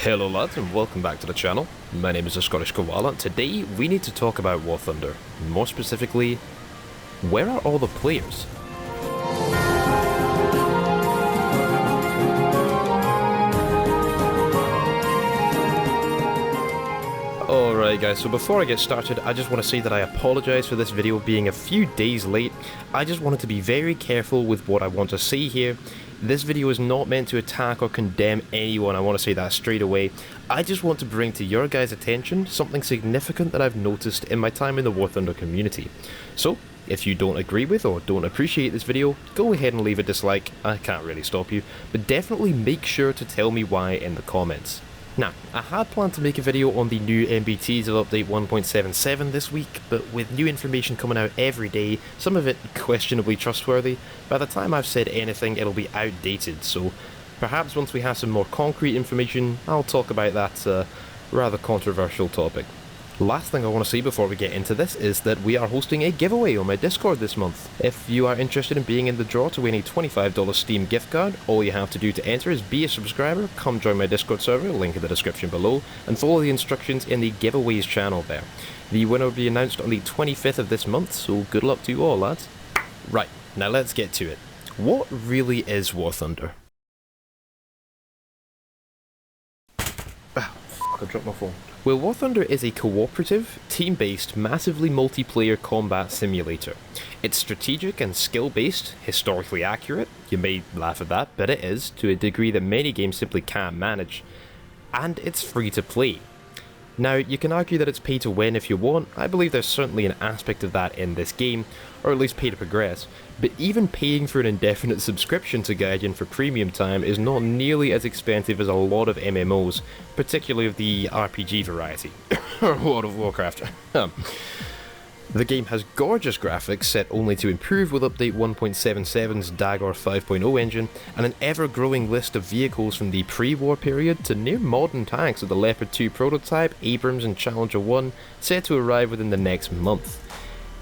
Hello lads and welcome back to the channel. My name is the Scottish Koala and today we need to talk about War Thunder. More specifically, where are all the players? Alright guys, so before I get started, I just want to say that I apologise for this video being a few days late. I just wanted to be very careful with what I want to say here. This video is not meant to attack or condemn anyone, I want to say that straight away. I just want to bring to your guys' attention something significant that I've noticed in my time in the War Thunder community. So, if you don't agree with or don't appreciate this video, go ahead and leave a dislike, I can't really stop you, but definitely make sure to tell me why in the comments. Now, I had planned to make a video on the new MBTs of Update 1.77 this week, but with new information coming out every day, some of it questionably trustworthy, by the time I've said anything it'll be outdated, so perhaps once we have some more concrete information, I'll talk about that rather controversial topic. Last thing I want to say before we get into this is that we are hosting a giveaway on my Discord this month. If you are interested in being in the draw to win a $25 Steam gift card, all you have to do to enter is be a subscriber, come join my Discord server, link in the description below, and follow the instructions in the giveaways channel there. The winner will be announced on the 25th of this month, so good luck to you all lads. Right, now let's get to it. What really is War Thunder? I dropped my phone. Well, War Thunder is a cooperative, team-based, massively multiplayer combat simulator. It's strategic and skill-based, historically accurate, you may laugh at that, but it is, to a degree that many games simply can't manage, and it's free to play. Now, you can argue that it's pay to win if you want. I believe there's certainly an aspect of that in this game, or at least pay to progress, but even paying for an indefinite subscription to Gaijin for premium time is not nearly as expensive as a lot of MMOs, particularly of the RPG variety, or World of Warcraft. The game has gorgeous graphics set only to improve with Update 1.77's Dagor 5.0 engine, and an ever-growing list of vehicles from the pre-war period to near-modern tanks of the Leopard 2 prototype, Abrams and Challenger 1, set to arrive within the next month.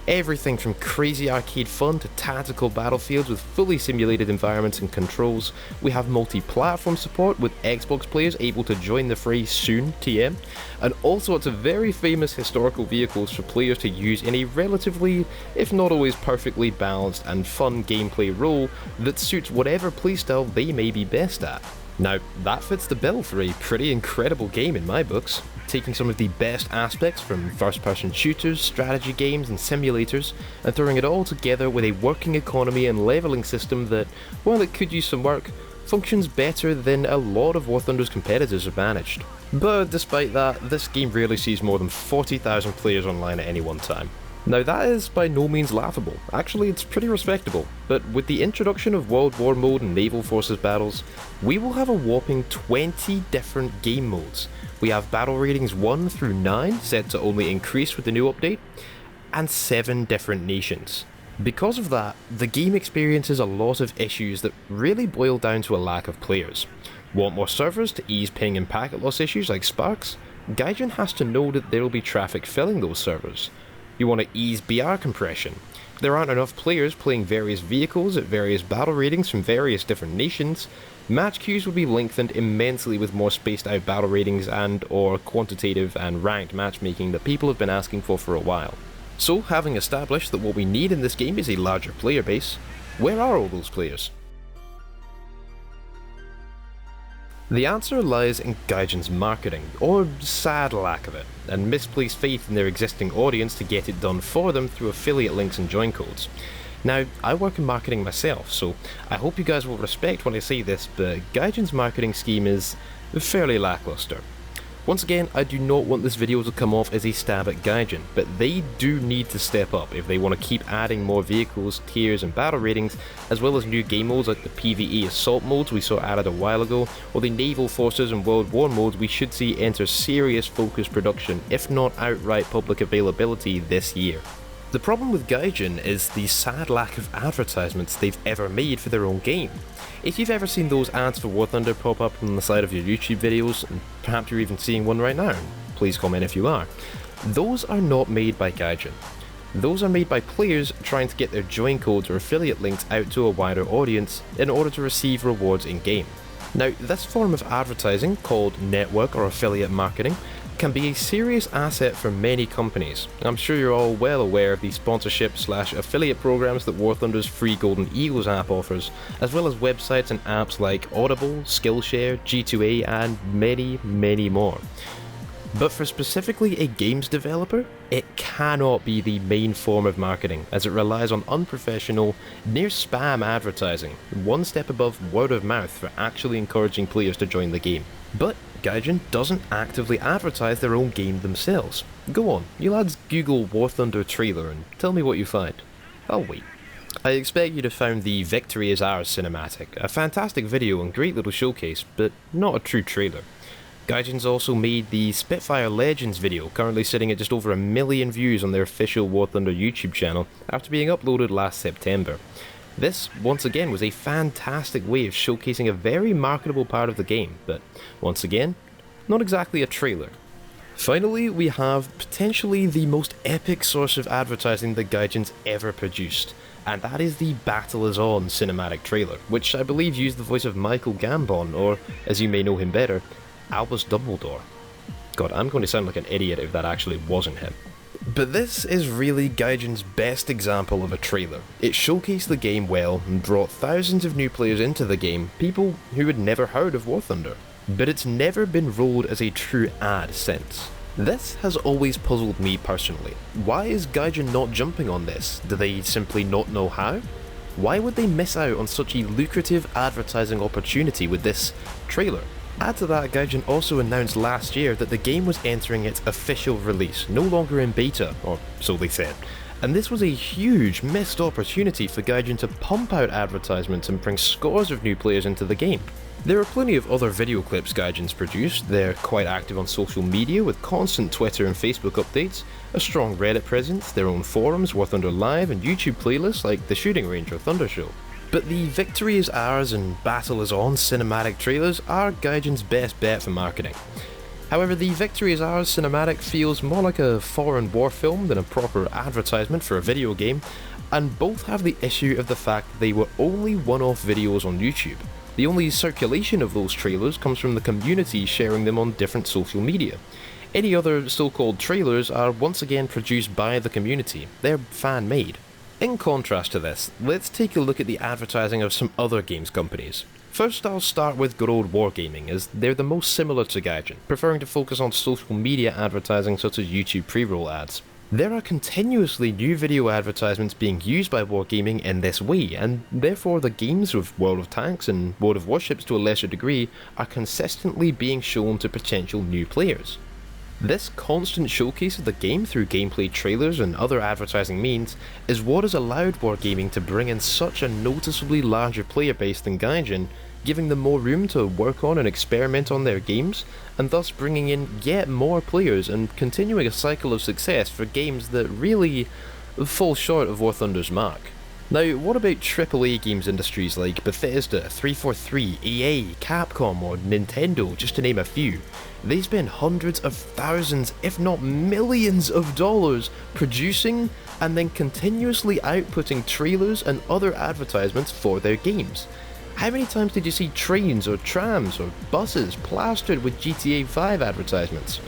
Everything from crazy arcade fun to tactical battlefields with fully simulated environments and controls. We have multi-platform support with Xbox players able to join the fray soon, TM, and all sorts of very famous historical vehicles for players to use in a relatively, if not always perfectly balanced and fun gameplay role that suits whatever playstyle they may be best at. Now, that fits the bill for a pretty incredible game in my books, taking some of the best aspects from first-person shooters, strategy games and simulators, and throwing it all together with a working economy and leveling system that, while it could use some work, functions better than a lot of War Thunder's competitors have managed. But despite that, this game rarely sees more than 40,000 players online at any one time. Now that is by no means laughable, actually it's pretty respectable, but with the introduction of World War mode and Naval Forces battles, we will have a whopping 20 different game modes. We have battle ratings 1 through 9 set to only increase with the new update, and 7 different nations. Because of that, the game experiences a lot of issues that really boil down to a lack of players. Want more servers to ease ping and packet loss issues like Sparks? Gaijin has to know that there will be traffic filling those servers. You want to ease BR compression. There aren't enough players playing various vehicles at various battle ratings from various different nations. Match queues would be lengthened immensely with more spaced out battle ratings and or quantitative and ranked matchmaking that people have been asking for a while. So, having established that what we need in this game is a larger player base, where are all those players? The answer lies in Gaijin's marketing, or sad lack of it, and misplaced faith in their existing audience to get it done for them through affiliate links and join codes. Now, I work in marketing myself, so I hope you guys will respect when I say this, but Gaijin's marketing scheme is fairly lackluster. Once again, I do not want this video to come off as a stab at Gaijin, but they do need to step up if they want to keep adding more vehicles, tiers and battle ratings, as well as new game modes like the PvE assault modes we saw added a while ago, or the Naval Forces and World War modes we should see enter serious focused production, if not outright public availability this year. The problem with Gaijin is the sad lack of advertisements they've ever made for their own game. If you've ever seen those ads for War Thunder pop up on the side of your YouTube videos, and perhaps you're even seeing one right now, please comment if you are, those are not made by Gaijin. Those are made by players trying to get their join codes or affiliate links out to a wider audience in order to receive rewards in game. Now, this form of advertising, called network or affiliate marketing, can be a serious asset for many companies. I'm sure you're all well aware of the sponsorship/affiliate programs that War Thunder's free Golden Eagles app offers, as well as websites and apps like Audible, Skillshare, G2A, and many, many more. But for specifically a games developer, it cannot be the main form of marketing, as it relies on unprofessional, near spam advertising, one step above word of mouth for actually encouraging players to join the game. But Gaijin doesn't actively advertise their own game themselves. Go on, you lads Google War Thunder trailer and tell me what you find. I'll wait. I expect you'd have found the Victory is Ours cinematic, a fantastic video and great little showcase, but not a true trailer. Gaijin's also made the Spitfire Legends video, currently sitting at just over 1 million views on their official War Thunder YouTube channel after being uploaded last September. This, once again, was a fantastic way of showcasing a very marketable part of the game, but once again, not exactly a trailer. Finally, we have potentially the most epic source of advertising that Gaijin's ever produced, and that is the Battle Is On cinematic trailer, which I believe used the voice of Michael Gambon, or, as you may know him better, Albus Dumbledore. God, I'm going to sound like an idiot if that actually wasn't him. But this is really Gaijin's best example of a trailer. It showcased the game well and brought thousands of new players into the game, people who had never heard of War Thunder. But it's never been rolled as a true ad since. This has always puzzled me personally. Why is Gaijin not jumping on this? Do they simply not know how? Why would they miss out on such a lucrative advertising opportunity with this trailer? Add to that, Gaijin also announced last year that the game was entering its official release, no longer in beta, or so they said. And this was a huge missed opportunity for Gaijin to pump out advertisements and bring scores of new players into the game. There are plenty of other video clips Gaijin's produced. They're quite active on social media with constant Twitter and Facebook updates, a strong Reddit presence, their own forums, War Thunder Live, and YouTube playlists like The Shooting Range or Thunder Show. But the Victory is Ours and Battle is On cinematic trailers are Gaijin's best bet for marketing. However, the Victory is Ours cinematic feels more like a foreign war film than a proper advertisement for a video game, and both have the issue of the fact that they were only one-off videos on YouTube. The only circulation of those trailers comes from the community sharing them on different social media. Any other so-called trailers are once again produced by the community. They're fan-made. In contrast to this, let's take a look at the advertising of some other games companies. First, I'll start with good old Wargaming, as they're the most similar to Gaijin, preferring to focus on social media advertising such as YouTube pre-roll ads. There are continuously new video advertisements being used by Wargaming in this way, and therefore the games of World of Tanks and World of Warships to a lesser degree are consistently being shown to potential new players. This constant showcase of the game through gameplay trailers and other advertising means is what has allowed Wargaming to bring in such a noticeably larger player base than Gaijin, giving them more room to work on and experiment on their games, and thus bringing in yet more players and continuing a cycle of success for games that really fall short of War Thunder's mark. Now, what about AAA games industries like Bethesda, 343, EA, Capcom, or Nintendo, just to name a few? They spend hundreds of thousands, if not millions of dollars producing and then continuously outputting trailers and other advertisements for their games. How many times did you see trains or trams or buses plastered with GTA 5 advertisements?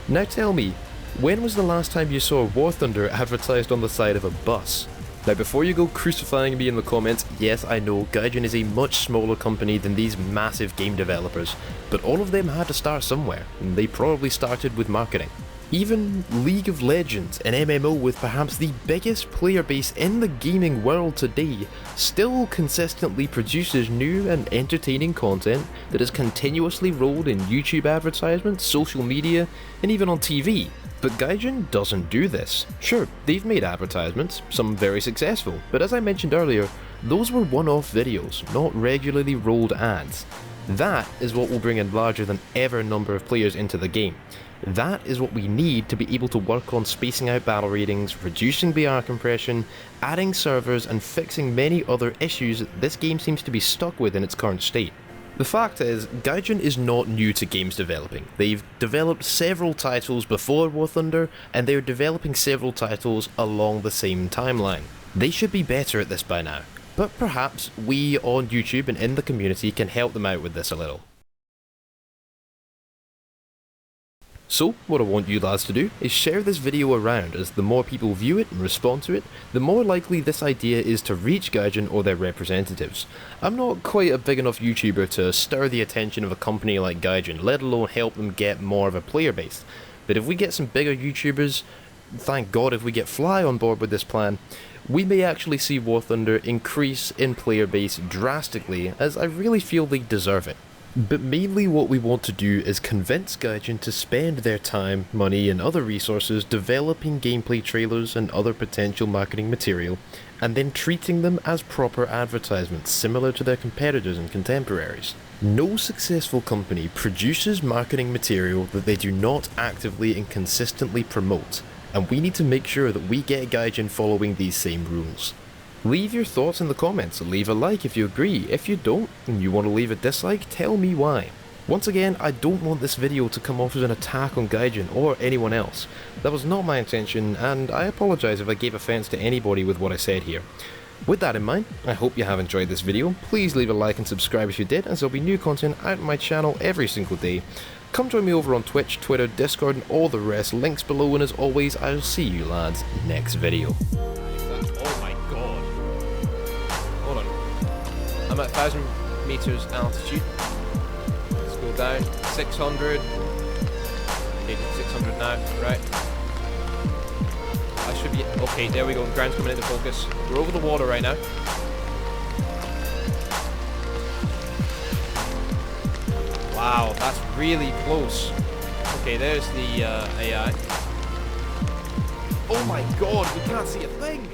Now tell me, when was the last time you saw War Thunder advertised on the side of a bus? Now before you go crucifying me in the comments, yes I know Gaijin is a much smaller company than these massive game developers, but all of them had to start somewhere, and they probably started with marketing. Even League of Legends, an MMO with perhaps the biggest player base in the gaming world today, still consistently produces new and entertaining content that is continuously rolled in YouTube advertisements, social media, and even on TV. But Gaijin doesn't do this. Sure, they've made advertisements, some very successful, but as I mentioned earlier, those were one-off videos, not regularly rolled ads. That is what will bring in larger than ever number of players into the game. That is what we need to be able to work on spacing out battle ratings, reducing BR compression, adding servers, and fixing many other issues that this game seems to be stuck with in its current state. The fact is, Gaijin is not new to games developing. They've developed several titles before War Thunder, and they're developing several titles along the same timeline. They should be better at this by now. but perhaps we on YouTube and in the community can help them out with this a little. So, what I want you lads to do is share this video around, as the more people view it and respond to it, the more likely this idea is to reach Gaijin or their representatives. I'm not quite a big enough YouTuber to stir the attention of a company like Gaijin, let alone help them get more of a player base. But if we get some bigger YouTubers, thank God if we get Fly on board with this plan, we may actually see War Thunder increase in player base drastically, as I really feel they deserve it. But mainly what we want to do is convince Gaijin to spend their time, money and other resources developing gameplay trailers and other potential marketing material, and then treating them as proper advertisements similar to their competitors and contemporaries. No successful company produces marketing material that they do not actively and consistently promote, and we need to make sure that we get Gaijin following these same rules. Leave your thoughts in the comments, leave a like if you agree. If you don't, and you want to leave a dislike, tell me why. Once again, I don't want this video to come off as an attack on Gaijin or anyone else. That was not my intention, and I apologise if I gave offence to anybody with what I said here. With that in mind, I hope you have enjoyed this video. Please leave a like and subscribe if you did, as there'll be new content out on my channel every single day. Come join me over on Twitch, Twitter, Discord and all the rest, links below, and as always, I'll see you lads next video. I'm at 1,000 meters altitude. Let's go down. 600. Okay, 600 now. Right. I should be. Okay, there we go. Ground's coming into focus. We're over the water right now. Wow, that's really close. Okay, there's the AI. Oh my God, we can't see a thing.